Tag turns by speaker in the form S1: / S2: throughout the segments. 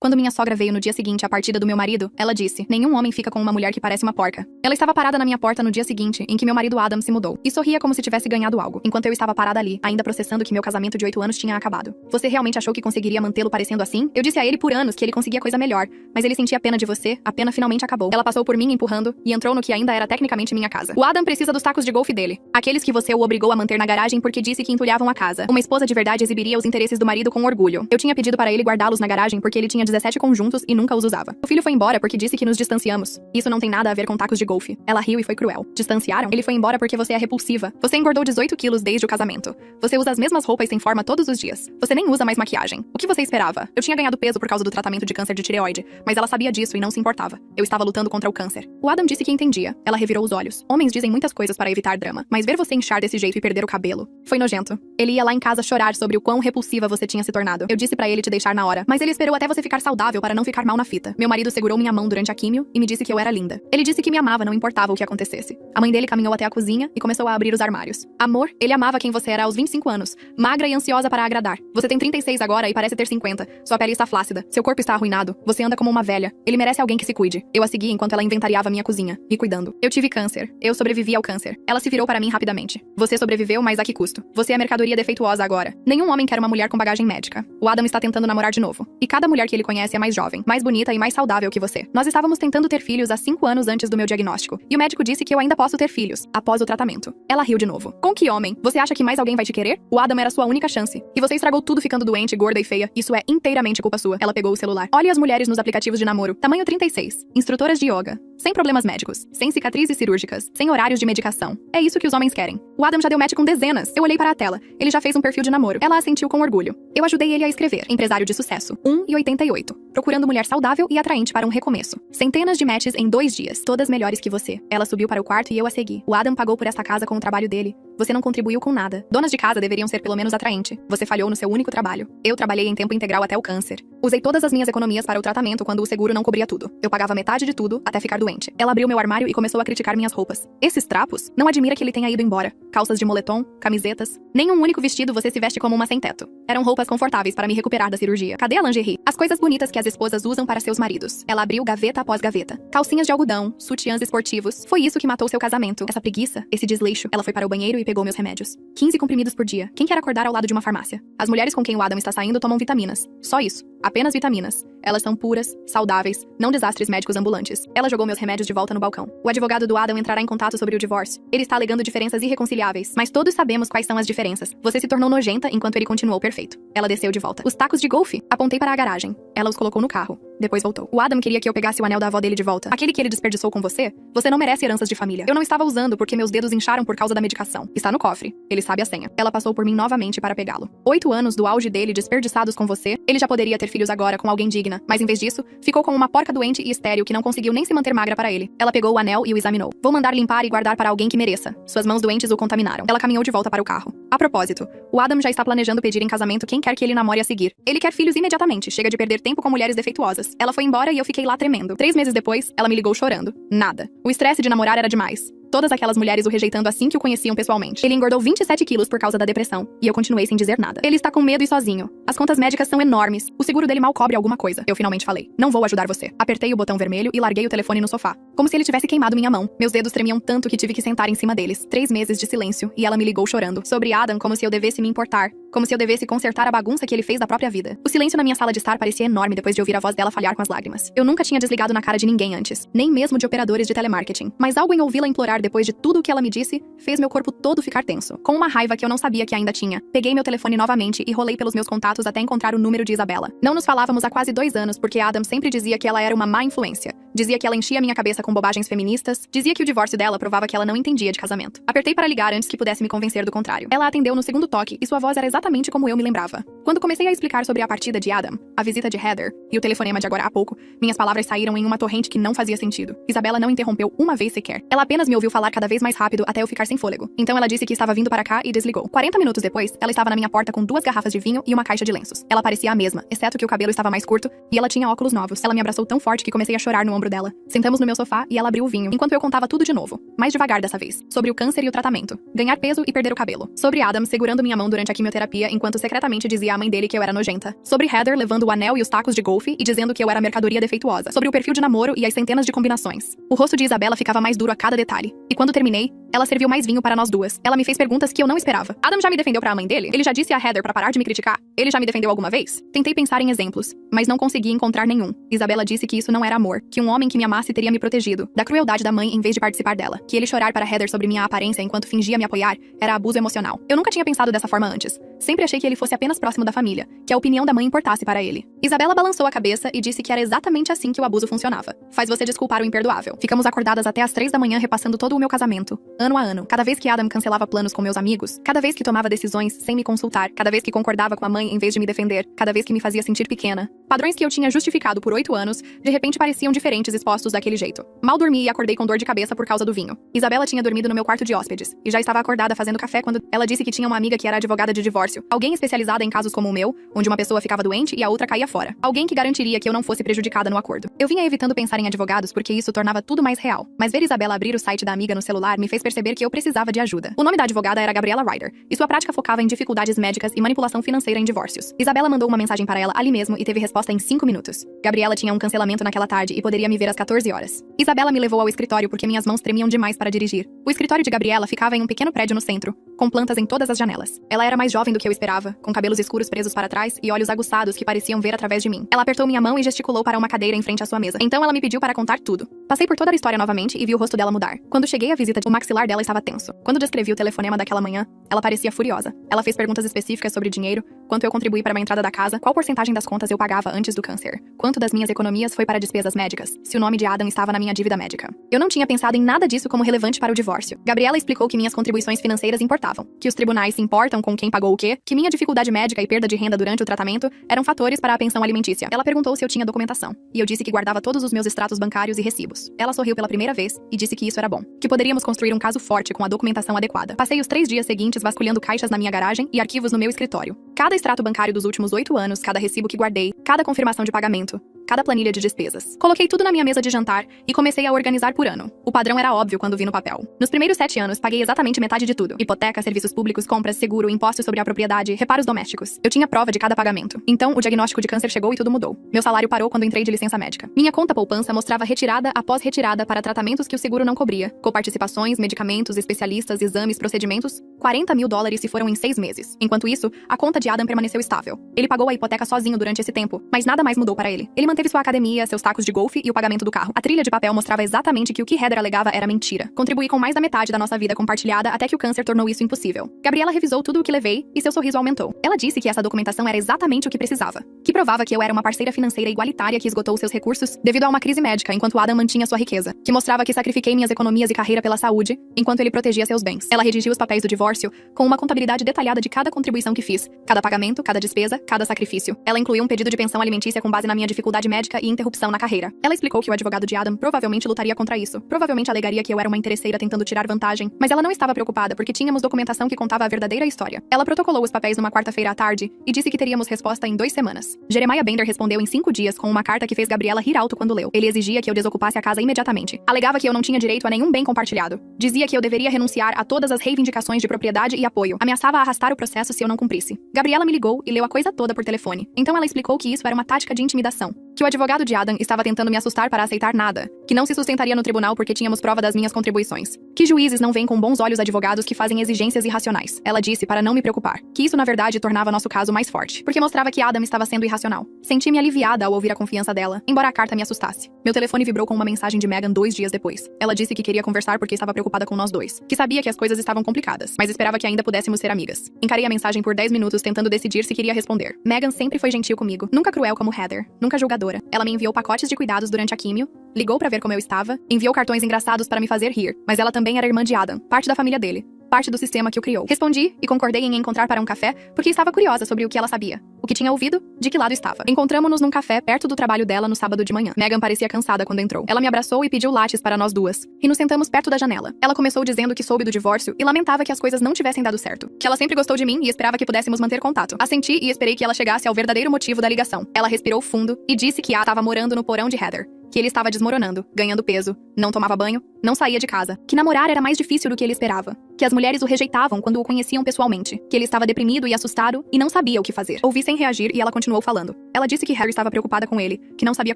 S1: Quando minha sogra veio no dia seguinte à partida do meu marido, ela disse: nenhum homem fica com uma mulher que parece uma porca. Ela estava parada na minha porta no dia seguinte, em que meu marido Adam se mudou, e sorria como se tivesse ganhado algo, enquanto eu estava parada ali, ainda processando que meu casamento de 8 anos tinha acabado. Você realmente achou que conseguiria mantê-lo parecendo assim? Eu disse a ele por anos que ele conseguia coisa melhor, mas ele sentia pena de você, a pena finalmente acabou. Ela passou por mim empurrando, e entrou no que ainda era tecnicamente minha casa. O Adam precisa dos tacos de golfe dele. Aqueles que você o obrigou a manter na garagem porque disse que entulhavam a casa. Uma esposa de verdade exibiria os interesses do marido com orgulho. Eu tinha pedido para ele guardá-los na garagem porque ele tinha 17 conjuntos e nunca os usava. O filho foi embora porque disse que nos distanciamos. Isso não tem nada a ver com tacos de golfe. Ela riu e foi cruel. Distanciaram? Ele foi embora porque você é repulsiva. Você engordou 18 quilos desde o casamento. Você usa as mesmas roupas sem forma todos os dias. Você nem usa mais maquiagem. O que você esperava? Eu tinha ganhado peso por causa do tratamento de câncer de tireoide, mas ela sabia disso e não se importava. Eu estava lutando contra o câncer. O Adam disse que entendia. Ela revirou os olhos. Homens dizem muitas coisas para evitar drama, mas ver você inchar desse jeito e perder o cabelo foi nojento. Ele ia lá em casa chorar sobre o quão repulsiva você tinha se tornado. Eu disse pra ele te deixar na hora, mas ele esperou até você ficar saudável para não ficar mal na fita. Meu marido segurou minha mão durante a químio e me disse que eu era linda. Ele disse que me amava, não importava o que acontecesse. A mãe dele caminhou até a cozinha e começou a abrir os armários. Amor, ele amava quem você era aos 25 anos, magra e ansiosa para agradar. Você tem 36 agora e parece ter 50. Sua pele está flácida, seu corpo está arruinado, você anda como uma velha. Ele merece alguém que se cuide. Eu a segui enquanto ela inventariava minha cozinha, me cuidando. Eu tive câncer. Eu sobrevivi ao câncer. Ela se virou para mim rapidamente. Você sobreviveu, mas a que custo? Você é mercadoria defeituosa agora. Nenhum homem quer uma mulher com bagagem médica. O Adam está tentando namorar de novo. E cada mulher que ele conhece é mais jovem, mais bonita e mais saudável que você. Nós estávamos tentando ter filhos há 5 anos antes do meu diagnóstico. E o médico disse que eu ainda posso ter filhos, após o tratamento. Ela riu de novo. Com que homem? Você acha que mais alguém vai te querer? O Adam era sua única chance. E você estragou tudo ficando doente, gorda e feia. Isso é inteiramente culpa sua. Ela pegou o celular. Olhe as mulheres nos aplicativos de namoro. Tamanho 36. Instrutoras de yoga. Sem problemas médicos. Sem cicatrizes cirúrgicas. Sem horários de medicação. É isso que os homens querem. O Adam já deu match com dezenas. Eu olhei para a tela. Ele já fez um perfil de namoro. Ela assentiu com orgulho. Eu ajudei ele a escrever. Empresário de sucesso. 1,88. Procurando mulher saudável e atraente para um recomeço. Centenas de matches em 2 dias. Todas melhores que você. Ela subiu para o quarto e eu a segui. O Adam pagou por esta casa com o trabalho dele. Você não contribuiu com nada. Donas de casa deveriam ser pelo menos atraente. Você falhou no seu único trabalho. Eu trabalhei em tempo integral até o câncer. Usei todas as minhas economias para o tratamento quando o seguro não cobria tudo. Eu pagava metade de tudo até ficar doente. Ela abriu meu armário e começou a criticar minhas roupas. Esses trapos? Não admira que ele tenha ido embora. Calças de moletom, camisetas. Nenhum único vestido você se veste como uma sem-teto. Eram roupas confortáveis para me recuperar da cirurgia. Cadê a lingerie? As coisas bonitas que as esposas usam para seus maridos. Ela abriu gaveta após gaveta. Calcinhas de algodão, sutiãs esportivos. Foi isso que matou seu casamento. Essa preguiça, esse desleixo. Ela foi para o banheiro e pegou meus remédios. 15 comprimidos por dia. Quem quer acordar ao lado de uma farmácia? As mulheres com quem o Adam está saindo tomam vitaminas. Só isso. Apenas vitaminas. Elas são puras, saudáveis, não desastres médicos ambulantes. Ela jogou meus remédios de volta no balcão. O advogado do Adam entrará em contato sobre o divórcio. Ele está alegando diferenças irreconciliáveis, mas todos sabemos quais são as diferenças. Você se tornou nojenta enquanto ele continuou perfeito. Ela desceu de volta. Os tacos de golfe. Apontei para a garagem. Ela os colocou no carro. Depois voltou. O Adam queria que eu pegasse o anel da avó dele de volta. Aquele que ele desperdiçou com você? Você não merece heranças de família. Eu não estava usando porque meus dedos incharam por causa da medicação. Está no cofre. Ele sabe a senha. Ela passou por mim novamente para pegá-lo. 8 anos do auge dele desperdiçados com você. Ele já poderia ter filhos agora com alguém digna, mas em vez disso, ficou com uma porca doente e estéril que não conseguiu nem se manter magra para ele. Ela pegou o anel e o examinou. Vou mandar limpar e guardar para alguém que mereça. Suas mãos doentes o contaminaram. Ela caminhou de volta para o carro. A propósito, o Adam já está planejando pedir em casamento quem quer que ele namore a seguir. Ele quer filhos imediatamente. Chega de perder tempo com mulheres defeituosas. Ela foi embora e eu fiquei lá tremendo. 3 meses depois, ela me ligou chorando. Nada. O estresse de namorar era demais. Todas aquelas mulheres o rejeitando assim que o conheciam pessoalmente. Ele engordou 27 quilos por causa da depressão. E eu continuei sem dizer nada. Ele está com medo e sozinho. As contas médicas são enormes. O seguro dele mal cobre alguma coisa. Eu finalmente falei. Não vou ajudar você. Apertei o botão vermelho e larguei o telefone no sofá. Como se ele tivesse queimado minha mão. Meus dedos tremiam tanto que tive que sentar em cima deles. 3 meses de silêncio. E ela me ligou chorando. Sobre Adam, como se eu devesse me importar. Como se eu devesse consertar a bagunça que ele fez da própria vida. O silêncio na minha sala de estar parecia enorme depois de ouvir a voz dela falhar com as lágrimas. Eu nunca tinha desligado na cara de ninguém antes. Nem mesmo de operadores de telemarketing. Mas algo em ouvi-la implorar depois de tudo o que ela me disse, fez meu corpo todo ficar tenso. Com uma raiva que eu não sabia que ainda tinha. Peguei meu telefone novamente e rolei pelos meus contatos até encontrar o número de Isabela. Não nos falávamos há quase 2 anos porque Adam sempre dizia que ela era uma má influência. Dizia que ela enchia minha cabeça com bobagens feministas. Dizia que o divórcio dela provava que ela não entendia de casamento. Apertei para ligar antes que pudesse me convencer do contrário. Ela atendeu no segundo toque e sua voz era exatamente como eu me lembrava. Quando comecei a explicar sobre a partida de Adam, a visita de Heather e o telefonema de agora há pouco, minhas palavras saíram em uma torrente que não fazia sentido. Isabela não interrompeu uma vez sequer. Ela apenas me ouviu falar cada vez mais rápido até eu ficar sem fôlego. Então ela disse que estava vindo para cá e desligou. 40 minutos depois, ela estava na minha porta com 2 garrafas de vinho e uma caixa de lenços. Ela parecia a mesma, exceto que o cabelo estava mais curto e ela tinha óculos novos. Ela me abraçou tão forte que comecei a chorar no ombro dela. Sentamos no meu sofá e ela abriu o vinho, enquanto eu contava tudo de novo. Mais devagar dessa vez. Sobre o câncer e o tratamento. Ganhar peso e perder o cabelo. Sobre Adam segurando minha mão durante a quimioterapia enquanto secretamente dizia à mãe dele que eu era nojenta. Sobre Heather levando o anel e os tacos de golfe e dizendo que eu era mercadoria defeituosa. Sobre o perfil de namoro e as centenas de combinações. O rosto de Isabela ficava mais duro a cada detalhe. E quando terminei, ela serviu mais vinho para nós duas. Ela me fez perguntas que eu não esperava. Adam já me defendeu pra mãe dele? Ele já disse a Heather pra parar de me criticar? Ele já me defendeu alguma vez? Tentei pensar em exemplos, mas não consegui encontrar nenhum. Isabela disse que isso não era amor, que um homem que me amasse teria me protegido da crueldade da mãe em vez de participar dela, que ele chorar para Heather sobre minha aparência enquanto fingia me apoiar era abuso emocional. Eu nunca tinha pensado dessa forma antes. Sempre achei que ele fosse apenas próximo da família, que a opinião da mãe importasse para ele. Isabela balançou a cabeça e disse que era exatamente assim que o abuso funcionava. Faz você desculpar o imperdoável. Ficamos acordadas até às 3 da manhã repassando todo o meu casamento, ano a ano. Cada vez que Adam cancelava planos com meus amigos, cada vez que tomava decisões sem me consultar, cada vez que concordava com a mãe em vez de me defender, cada vez que me fazia sentir pequena. Padrões que eu tinha justificado por 8 anos, de repente pareciam diferentes expostos daquele jeito. Mal dormi e acordei com dor de cabeça por causa do vinho. Isabela tinha dormido no meu quarto de hóspedes, e já estava acordada fazendo café quando ela disse que tinha uma amiga que era advogada de divórcio. Alguém especializada em casos como o meu, onde uma pessoa ficava doente e a outra caía fora. Alguém que garantiria que eu não fosse prejudicada no acordo. Eu vinha evitando pensar em advogados porque isso tornava tudo mais real. Mas ver Isabela abrir o site da amiga no celular me fez perceber que eu precisava de ajuda. O nome da advogada era Gabriela Ryder, e sua prática focava em dificuldades médicas e manipulação financeira em divórcios. Isabela mandou uma mensagem para ela ali mesmo e teve resposta em 5 minutos. Gabriela tinha um cancelamento naquela tarde e poderia me ver às 14 horas. Isabela me levou ao escritório porque minhas mãos tremiam demais para dirigir. O escritório de Gabriela ficava em um pequeno prédio no centro, com plantas em todas as janelas. Ela era mais jovem do que eu esperava, com cabelos escuros presos para trás e olhos aguçados que pareciam ver através de mim. Ela apertou minha mão e gesticulou para uma cadeira em frente à sua mesa. Então ela me pediu para contar tudo. Passei por toda a história novamente e vi o rosto dela mudar. Quando cheguei à visita, o maxilar dela estava tenso. Quando descrevi o telefonema daquela manhã, ela parecia furiosa. Ela fez perguntas específicas sobre dinheiro, quanto eu contribuí para uma entrada da casa, qual porcentagem das contas eu pagava antes do câncer, quanto das minhas economias foi para despesas médicas, se o nome de Adam estava na minha dívida médica. Eu não tinha pensado em nada disso como relevante para o divórcio. Gabriela explicou que minhas contribuições financeiras importavam, que os tribunais se importam com quem pagou o quê, que minha dificuldade médica e perda de renda durante o tratamento eram fatores para a pensão alimentícia. Ela perguntou se eu tinha documentação, e eu disse que guardava todos os meus extratos bancários e recibos. Ela sorriu pela primeira vez e disse que isso era bom, que poderíamos construir um caso forte com a documentação adequada. Passei os 3 dias seguintes vasculhando caixas na minha garagem e arquivos no meu escritório. Cada extrato bancário dos últimos 8 anos, cada recibo que guardei, cada confirmação de pagamento, cada planilha de despesas. Coloquei tudo na minha mesa de jantar e comecei a organizar por ano. O padrão era óbvio quando vi no papel. Nos primeiros 7 anos, paguei exatamente metade de tudo. Hipoteca, serviços públicos, compras, seguro, impostos sobre a propriedade, reparos domésticos. Eu tinha prova de cada pagamento. Então, o diagnóstico de câncer chegou e tudo mudou. Meu salário parou quando entrei de licença médica. Minha conta poupança mostrava retirada após retirada para tratamentos que o seguro não cobria. Coparticipações, medicamentos, especialistas, exames, procedimentos. $40 mil se foram em 6 meses. Enquanto isso, a conta de Adam permaneceu estável. Ele pagou a hipoteca sozinho durante esse tempo, mas nada mais mudou para ele. Ele manteve sua academia, seus tacos de golfe e o pagamento do carro. A trilha de papel mostrava exatamente que o que Heather alegava era mentira. Contribuí com mais da metade da nossa vida compartilhada até que o câncer tornou isso impossível. Gabriela revisou tudo o que levei e seu sorriso aumentou. Ela disse que essa documentação era exatamente o que precisava, que provava que eu era uma parceira financeira igualitária que esgotou seus recursos devido a uma crise médica enquanto Adam mantinha sua riqueza, que mostrava que sacrifiquei minhas economias e carreira pela saúde, enquanto ele protegia seus bens. Ela redigiu os papéis do divórcio com uma contabilidade detalhada de cada contribuição que fiz, cada pagamento, cada despesa, cada sacrifício. Ela incluiu um pedido de pensão alimentícia com base na minha dificuldade médica e interrupção na carreira. Ela explicou que o advogado de Adam provavelmente lutaria contra isso. Provavelmente alegaria que eu era uma interesseira tentando tirar vantagem, mas ela não estava preocupada porque tínhamos documentação que contava a verdadeira história. Ela protocolou os papéis numa quarta-feira à tarde e disse que teríamos resposta em 2 semanas. Jeremiah Bender respondeu em 5 dias com uma carta que fez Gabriela rir alto quando leu. Ele exigia que eu desocupasse a casa imediatamente. Alegava que eu não tinha direito a nenhum bem compartilhado. Dizia que eu deveria renunciar a todas as reivindicações de propriedade e apoio. Ameaçava arrastar o processo se eu não cumprisse. Gabriela me ligou e leu a coisa toda por telefone. Então ela explicou que isso era uma tática de intimidação, que o advogado de Adam estava tentando me assustar para aceitar nada, que não se sustentaria no tribunal porque tínhamos prova das minhas contribuições, que juízes não veem com bons olhos advogados que fazem exigências irracionais. Ela disse para não me preocupar, que isso na verdade tornava nosso caso mais forte, porque mostrava que Adam estava sendo irracional. Senti-me aliviada ao ouvir a confiança dela, embora a carta me assustasse. Meu telefone vibrou com uma mensagem de Megan 2 dias depois. Ela disse que queria conversar porque estava preocupada com nós dois, que sabia que as coisas estavam complicadas, mas esperava que ainda pudéssemos ser amigas. Encarei a mensagem por 10 minutos tentando decidir se queria responder. Megan sempre foi gentil comigo, nunca cruel como Heather, nunca julgadora. Ela me enviou pacotes de cuidados durante a químio, ligou pra ver como eu estava, enviou cartões engraçados para me fazer rir, mas ela também era irmã de Adam, parte da família dele, parte do sistema que o criou. Respondi e concordei em encontrar para um café porque estava curiosa sobre o que ela sabia, o que tinha ouvido, de que lado estava. Encontramo-nos num café perto do trabalho dela no sábado de manhã. Megan parecia cansada quando entrou. Ela me abraçou e pediu lattes para nós duas, e nos sentamos perto da janela. Ela começou dizendo que soube do divórcio e lamentava que as coisas não tivessem dado certo, que ela sempre gostou de mim e esperava que pudéssemos manter contato. Assenti e esperei que ela chegasse ao verdadeiro motivo da ligação. Ela respirou fundo e disse que estava morando no porão de Heather, que ele estava desmoronando, ganhando peso, não tomava banho, não saía de casa, que namorar era mais difícil do que ele esperava, que as mulheres o rejeitavam quando o conheciam pessoalmente, que ele estava deprimido e assustado e não sabia o que fazer. Ouvi sem reagir e ela continuou falando. Ela disse que Harry estava preocupada com ele, que não sabia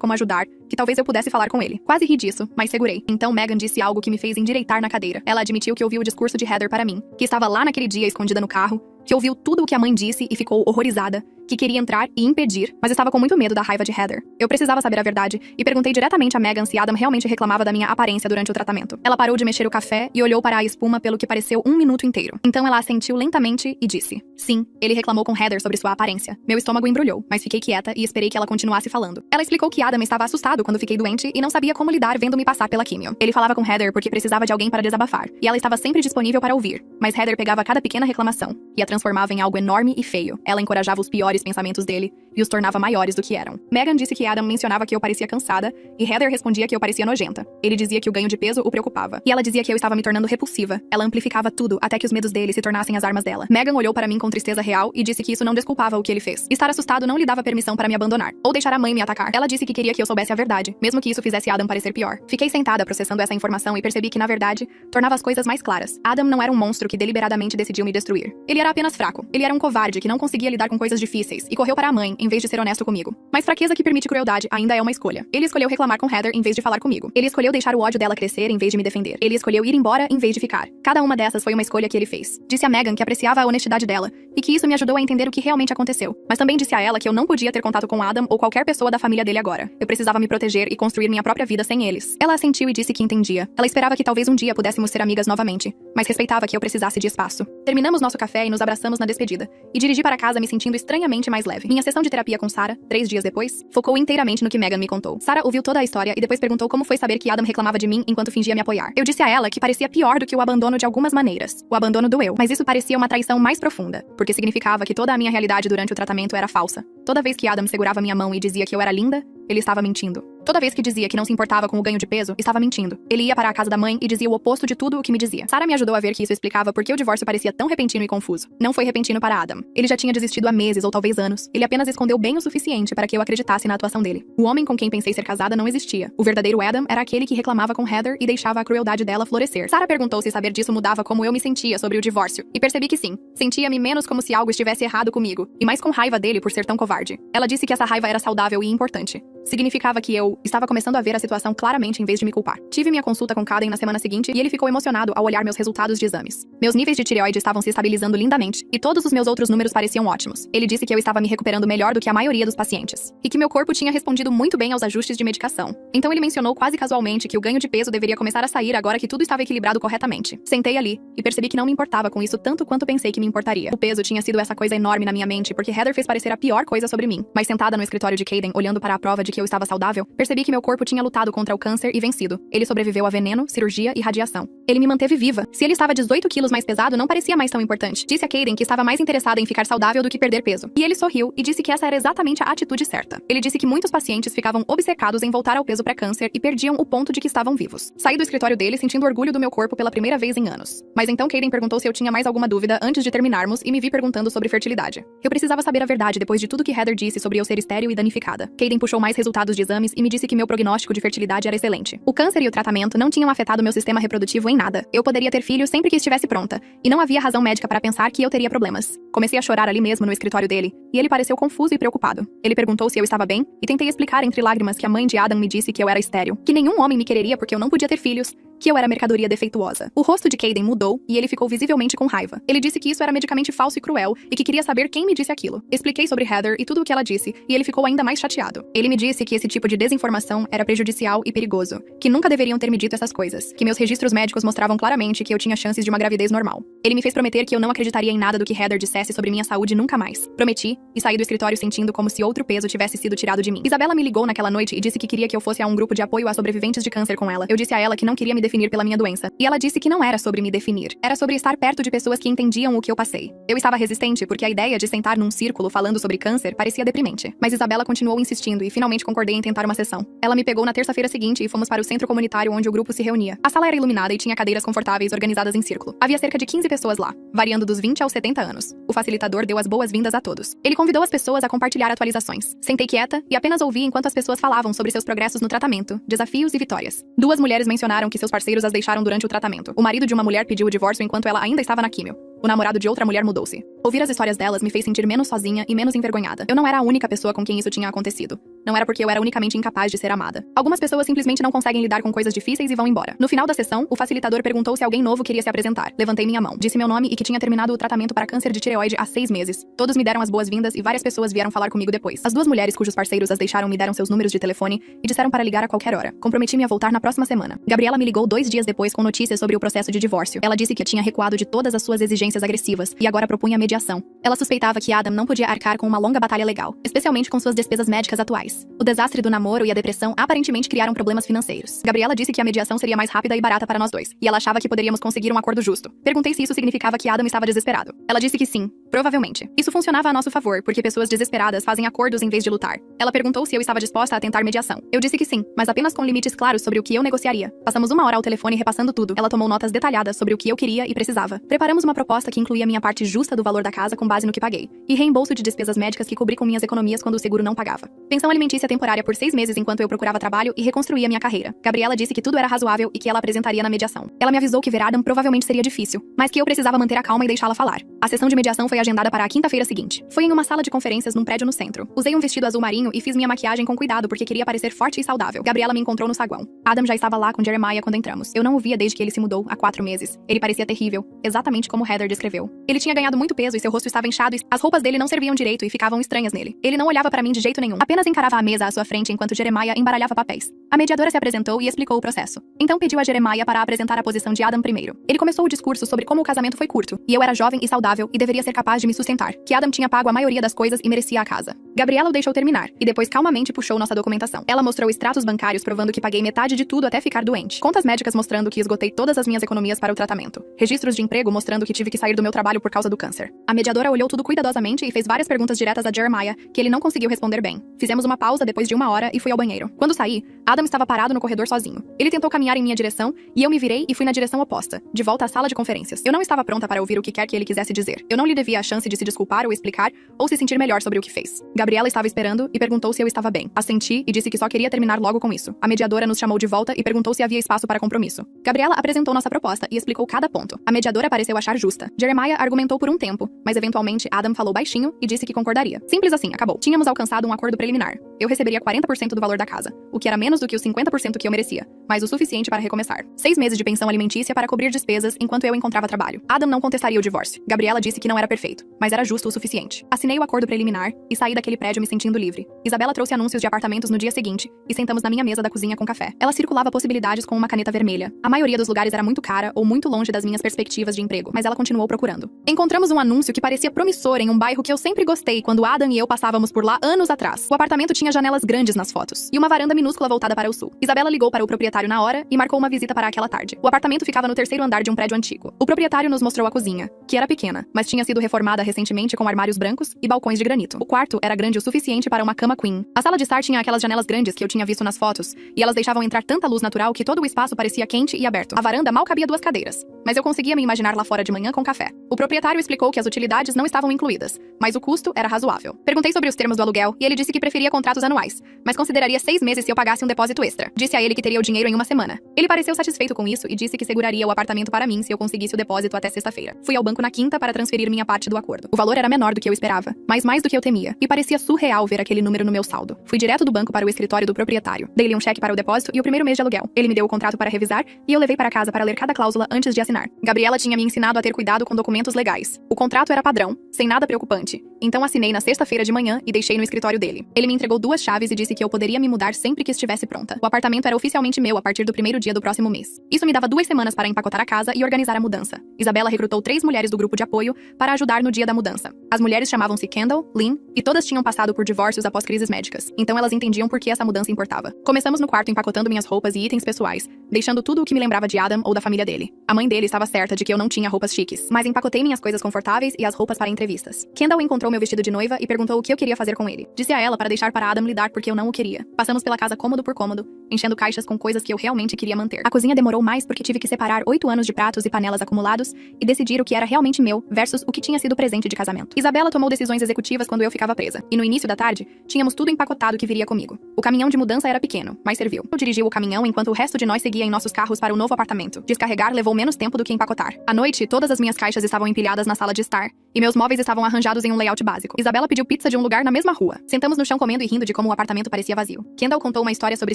S1: como ajudar, que talvez eu pudesse falar com ele. Quase ri disso, mas segurei. Então Meghan disse algo que me fez endireitar na cadeira. Ela admitiu que ouviu o discurso de Heather para mim, que estava lá naquele dia escondida no carro, que ouviu tudo o que a mãe disse e ficou horrorizada, que queria entrar e impedir, mas estava com muito medo da raiva de Heather. Eu precisava saber a verdade e perguntei diretamente a Meghan se Adam realmente reclamava da minha aparência durante o tratamento. Ela parou de mexer o café e olhou para a espuma pelo que pareceu 1 minuto inteiro. Então ela assentiu lentamente e disse: sim, ele reclamou com Heather sobre sua aparência. Meu estômago embrulhou, mas fiquei quieta e esperei que ela continuasse falando. Ela explicou que Adam estava assustado quando fiquei doente e não sabia como lidar vendo-me passar pela químio. Ele falava com Heather porque precisava de alguém para desabafar, e ela estava sempre disponível para ouvir. Mas Heather pegava cada pequena reclamação e a transformava em algo enorme e feio. Ela encorajava os piores pensamentos dele e os tornava maiores do que eram. Meghan disse que Adam mencionava que eu parecia cansada e Heather respondia que eu parecia nojenta. Ele dizia que o ganho de peso o preocupava. E ela dizia que eu estava me tornando repulsiva. Ela amplificava tudo até que os medos dele se tornassem as armas dela. Meghan olhou para mim com tristeza real e disse que isso não desculpava o que ele fez. Estar assustado não lhe dava permissão para me abandonar ou deixar a mãe me atacar. Ela disse que queria que eu soubesse a verdade, mesmo que isso fizesse Adam parecer pior. Fiquei sentada processando essa informação e percebi que, na verdade, tornava as coisas mais claras. Adam não era um monstro que deliberadamente decidiu me destruir. Ele era apenas fraco. Ele era um covarde que não conseguia lidar com coisas difíceis e correu para a mãe em vez de ser honesto comigo. Mas fraqueza que permite crueldade ainda é uma escolha. Ele escolheu reclamar com Heather em vez de falar comigo. Ele escolheu deixar o ódio dela crescer em vez de me defender. Ele escolheu ir embora em vez de ficar. Cada uma dessas foi uma escolha que ele fez. Disse a Meghan que apreciava a honestidade dela e que isso me ajudou a entender o que realmente aconteceu. Mas também disse a ela que eu não podia ter contato com Adam ou qualquer pessoa da família dele agora. Eu precisava me proteger e construir minha própria vida sem eles. Ela assentiu e disse que entendia. Ela esperava que talvez um dia pudéssemos ser amigas novamente, mas respeitava que eu precisasse de espaço. Terminamos nosso café e nos abraçamos na despedida. E dirigi para casa me sentindo estranhamente mais leve. Minha sessão de terapia com Sarah, 3 dias depois, focou inteiramente no que Meghan me contou. Sarah ouviu toda a história e depois perguntou como foi saber que Adam reclamava de mim enquanto fingia me apoiar. Eu disse a ela que parecia pior do que o abandono de algumas maneiras. O abandono doeu, mas isso parecia uma traição mais profunda, porque significava que toda a minha realidade durante o tratamento era falsa. Toda vez que Adam segurava minha mão e dizia que eu era linda, ele estava mentindo. Toda vez que dizia que não se importava com o ganho de peso, estava mentindo. Ele ia para a casa da mãe e dizia o oposto de tudo o que me dizia. Sarah me ajudou a ver que isso explicava por que o divórcio parecia tão repentino e confuso. Não foi repentino para Adam. Ele já tinha desistido há meses ou talvez anos. Ele apenas escondeu bem o suficiente para que eu acreditasse na atuação dele. O homem com quem pensei ser casada não existia. O verdadeiro Adam era aquele que reclamava com Heather e deixava a crueldade dela florescer. Sarah perguntou se saber disso mudava como eu me sentia sobre o divórcio. E percebi que sim. Sentia-me menos como se algo estivesse errado comigo, e mais com raiva dele por ser tão covarde. Ela disse que essa raiva era saudável e importante. Significava que eu estava começando a ver a situação claramente em vez de me culpar. Tive minha consulta com Caden na semana seguinte e ele ficou emocionado ao olhar meus resultados de exames. Meus níveis de tireoide estavam se estabilizando lindamente e todos os meus outros números pareciam ótimos. Ele disse que eu estava me recuperando melhor do que a maioria dos pacientes e que meu corpo tinha respondido muito bem aos ajustes de medicação. Então ele mencionou quase casualmente que o ganho de peso deveria começar a sair agora que tudo estava equilibrado corretamente. Sentei ali e percebi que não me importava com isso tanto quanto pensei que me importaria. O peso tinha sido essa coisa enorme na minha mente porque Heather fez parecer a pior coisa sobre mim. Mas sentada no escritório de Caden, olhando para a prova de que eu estava saudável, percebi que meu corpo tinha lutado contra o câncer e vencido. Ele sobreviveu a veneno, cirurgia e radiação. Ele me manteve viva. Se ele estava 18 quilos mais pesado, não parecia mais tão importante. Disse a Caden que estava mais interessada em ficar saudável do que perder peso. E ele sorriu e disse que essa era exatamente a atitude certa. Ele disse que muitos pacientes ficavam obcecados em voltar ao peso pré-câncer e perdiam o ponto de que estavam vivos. Saí do escritório dele sentindo orgulho do meu corpo pela primeira vez em anos. Mas então Caden perguntou se eu tinha mais alguma dúvida antes de terminarmos e me vi perguntando sobre fertilidade. Eu precisava saber a verdade depois de tudo que Heather disse sobre eu ser estéril e danificada. Caden puxou mais resultados de exames e me disse que meu prognóstico de fertilidade era excelente. O câncer e o tratamento não tinham afetado meu sistema reprodutivo em nada. Eu poderia ter filhos sempre que estivesse pronta, e não havia razão médica para pensar que eu teria problemas. Comecei a chorar ali mesmo no escritório dele, e ele pareceu confuso e preocupado. Ele perguntou se eu estava bem, e tentei explicar entre lágrimas que a mãe de Adam me disse que eu era estéril, que nenhum homem me quereria porque eu não podia ter filhos, que eu era mercadoria defeituosa. O rosto de Caden mudou e ele ficou visivelmente com raiva. Ele disse que isso era medicamente falso e cruel e que queria saber quem me disse aquilo. Expliquei sobre Heather e tudo o que ela disse e ele ficou ainda mais chateado. Ele me disse que esse tipo de desinformação era prejudicial e perigoso, que nunca deveriam ter me dito essas coisas, que meus registros médicos mostravam claramente que eu tinha chances de uma gravidez normal. Ele me fez prometer que eu não acreditaria em nada do que Heather dissesse sobre minha saúde nunca mais. Prometi e saí do escritório sentindo como se outro peso tivesse sido tirado de mim. Isabela me ligou naquela noite e disse que queria que eu fosse a um grupo de apoio a sobreviventes de câncer com ela. Eu disse a ela que não queria me definir pela minha doença. E ela disse que não era sobre me definir. Era sobre estar perto de pessoas que entendiam o que eu passei. Eu estava resistente porque a ideia de sentar num círculo falando sobre câncer parecia deprimente. Mas Isabela continuou insistindo e finalmente concordei em tentar uma sessão. Ela me pegou na terça-feira seguinte e fomos para o centro comunitário onde o grupo se reunia. A sala era iluminada e tinha cadeiras confortáveis organizadas em círculo. Havia cerca de 15 pessoas lá, variando dos 20 aos 70 anos. O facilitador deu as boas-vindas a todos. Ele convidou as pessoas a compartilhar atualizações. Sentei quieta e apenas ouvi enquanto as pessoas falavam sobre seus progressos no tratamento, desafios e vitórias. Duas mulheres mencionaram que seus parceiros as deixaram durante o tratamento. O marido de uma mulher pediu o divórcio enquanto ela ainda estava na químio. O namorado de outra mulher mudou-se. Ouvir as histórias delas me fez sentir menos sozinha e menos envergonhada. Eu não era a única pessoa com quem isso tinha acontecido. Não era porque eu era unicamente incapaz de ser amada. Algumas pessoas simplesmente não conseguem lidar com coisas difíceis e vão embora. No final da sessão, o facilitador perguntou se alguém novo queria se apresentar. Levantei minha mão, disse meu nome e que tinha terminado o tratamento para câncer de tireoide há 6 meses. Todos me deram as boas-vindas e várias pessoas vieram falar comigo depois. As duas mulheres cujos parceiros as deixaram me deram seus números de telefone e disseram para ligar a qualquer hora. Comprometi-me a voltar na próxima semana. Gabriela me ligou 2 dias depois com notícias sobre o processo de divórcio. Ela disse que tinha recuado de todas as suas exigências agressivas e agora propunha mediação. Ela suspeitava que Adam não podia arcar com uma longa batalha legal, especialmente com suas despesas médicas atuais. O desastre do namoro e a depressão aparentemente criaram problemas financeiros. Gabriela disse que a mediação seria mais rápida e barata para nós dois, e ela achava que poderíamos conseguir um acordo justo. Perguntei se isso significava que Adam estava desesperado. Ela disse que sim, provavelmente. Isso funcionava a nosso favor, porque pessoas desesperadas fazem acordos em vez de lutar. Ela perguntou se eu estava disposta a tentar mediação. Eu disse que sim, mas apenas com limites claros sobre o que eu negociaria. Passamos 1 hora ao telefone repassando tudo. Ela tomou notas detalhadas sobre o que eu queria e precisava. Preparamos uma proposta que incluía minha parte justa do valor da casa com base no que paguei, e reembolso de despesas médicas que cobri com minhas economias quando o seguro não pagava. Pensão alimentícia temporária por 6 meses enquanto eu procurava trabalho e reconstruía minha carreira. Gabriela disse que tudo era razoável e que ela apresentaria na mediação. Ela me avisou que ver Adam provavelmente seria difícil, mas que eu precisava manter a calma e deixá-la falar. A sessão de mediação foi agendada para a quinta-feira seguinte. Foi em uma sala de conferências num prédio no centro. Usei um vestido azul marinho e fiz minha maquiagem com cuidado porque queria parecer forte e saudável. Gabriela me encontrou no saguão. Adam já estava lá com Jeremiah quando entramos. Eu não o via desde que ele se mudou há 4 meses. Ele parecia terrível, exatamente como Heather descreveu. Ele tinha ganhado muito peso e seu rosto estava inchado e as roupas dele não serviam direito e ficavam estranhas nele. Ele não olhava para mim de jeito nenhum. Apenas encarava a mesa à sua frente enquanto Jeremiah embaralhava papéis. A mediadora se apresentou e explicou o processo. Então pediu a Jeremiah para apresentar a posição de Adam primeiro. Ele começou o discurso sobre como o casamento foi curto, e eu era jovem e saudável e deveria ser capaz de me sustentar, que Adam tinha pago a maioria das coisas e merecia a casa. Gabriela o deixou terminar, e depois calmamente puxou nossa documentação. Ela mostrou extratos bancários provando que paguei metade de tudo até ficar doente. Contas médicas mostrando que esgotei todas as minhas economias para o tratamento. Registros de emprego mostrando que tive que sair do meu trabalho por causa do câncer. A mediadora olhou tudo cuidadosamente e fez várias perguntas diretas a Jeremiah, que ele não conseguiu responder bem. Fizemos uma pausa depois de 1 hora e fui ao banheiro. Quando saí, Adam estava parado no corredor sozinho. Ele tentou caminhar em minha direção e eu me virei e fui na direção oposta, de volta à sala de conferências. Eu não estava pronta para ouvir o que quer que ele quisesse dizer. Eu não lhe devia a chance de se desculpar ou explicar ou se sentir melhor sobre o que fez. Gabriela estava esperando e perguntou se eu estava bem. Assenti e disse que só queria terminar logo com isso. A mediadora nos chamou de volta e perguntou se havia espaço para compromisso. Gabriela apresentou nossa proposta e explicou cada ponto. A mediadora pareceu achar justa. Jeremiah argumentou por um tempo, mas eventualmente Adam falou baixinho e disse que concordaria. Simples assim, acabou. Tínhamos alcançado um acordo preliminar. Eu receberia 40% do valor da casa, o que era menos do que os 50% que eu merecia, mas o suficiente para recomeçar. 6 meses de pensão alimentícia para cobrir despesas enquanto eu encontrava trabalho. Adam não contestaria o divórcio. Gabriela disse que não era perfeito, mas era justo o suficiente. Assinei o acordo preliminar e saí daquele prédio me sentindo livre. Isabela trouxe anúncios de apartamentos no dia seguinte e sentamos na minha mesa da cozinha com café. Ela circulava possibilidades com uma caneta vermelha. A maioria dos lugares era muito cara ou muito longe das minhas perspectivas de emprego, mas ela continuou procurando. Encontramos um anúncio que parecia promissor em um bairro que eu sempre gostei quando Adam e eu passávamos por lá anos atrás. O apartamento tinha janelas grandes nas fotos e uma varanda minúscula voltada para o sul. Isabela ligou para o proprietário na hora e marcou uma visita para aquela tarde. O apartamento ficava no 3º andar de um prédio antigo. O proprietário nos mostrou a cozinha, que era pequena, mas tinha sido reformada recentemente com armários brancos e balcões de granito. O quarto era grande o suficiente para uma cama queen. A sala de estar tinha aquelas janelas grandes que eu tinha visto nas fotos, e elas deixavam entrar tanta luz natural que todo o espaço parecia quente e aberto. A varanda mal cabia 2 cadeiras, mas eu conseguia me imaginar lá fora de manhã com café. O proprietário explicou que as utilidades não estavam incluídas, mas o custo era razoável. Perguntei sobre os termos do aluguel e ele disse que preferia contratos anuais, mas consideraria 6 meses se eu pagasse um depósito extra. Disse a ele que teria o dinheiro em 1 semana. Ele pareceu satisfeito com isso e disse que seguraria o apartamento para mim se eu conseguisse o depósito até sexta-feira. Fui ao banco na quinta para transferir minha parte do acordo. O valor era menor do que eu esperava, mas mais do que eu temia, e parecia surreal ver aquele número no meu saldo. Fui direto do banco para o escritório do proprietário. Dei-lhe um cheque para o depósito e o primeiro mês de aluguel. Ele me deu o contrato para revisar e eu levei para casa para ler cada cláusula antes de assinar. Gabriela tinha me ensinado a ter cuidado com documentos legais. O contrato era padrão, sem nada preocupante, Então assinei na sexta-feira de manhã e deixei no escritório dele. Ele me entregou 2 chaves e disse que eu poderia me mudar sempre que estivesse pronta. O apartamento era oficialmente meu a partir do primeiro dia do próximo mês. Isso me dava 2 semanas para empacotar a casa e organizar a mudança. Isabela recrutou 3 mulheres do grupo de apoio para ajudar no dia da mudança. As mulheres chamavam-se Kendall, Lynn, e todas tinham passado por divórcios após crises médicas. Então elas entendiam por que essa mudança importava. Começamos no quarto empacotando minhas roupas e itens pessoais, deixando tudo o que me lembrava de Adam ou da família dele. A mãe dele estava certa de que eu não tinha roupas chiques, mas empacotei minhas coisas confortáveis e as roupas para entrevistas. Kendall encontrou meu vestido de noiva e perguntou o que eu queria fazer com ele. Disse a ela para deixar para Adam lidar porque eu não o queria. Passamos pela casa cômodo por cômodo, enchendo caixas com coisas que eu realmente queria manter. A cozinha demorou mais porque tive que separar 8 anos de pratos e panelas acumulados e decidir o que era realmente meu versus o que tinha sido presente de casamento. Isabela tomou decisões executivas quando eu ficava presa. E no início da tarde, tínhamos tudo empacotado que viria comigo. O caminhão de mudança era pequeno, mas serviu. Eu dirigi o caminhão enquanto o resto de nós seguia em nossos carros para o novo apartamento. Descarregar levou menos tempo do que empacotar. À noite, todas as minhas caixas estavam empilhadas na sala de estar, e meus móveis estavam arranjados em um layout básico. Isabela pediu pizza de um lugar na mesma rua. Sentamos no chão comendo e rindo de como o apartamento parecia vazio. Kendall contou uma história sobre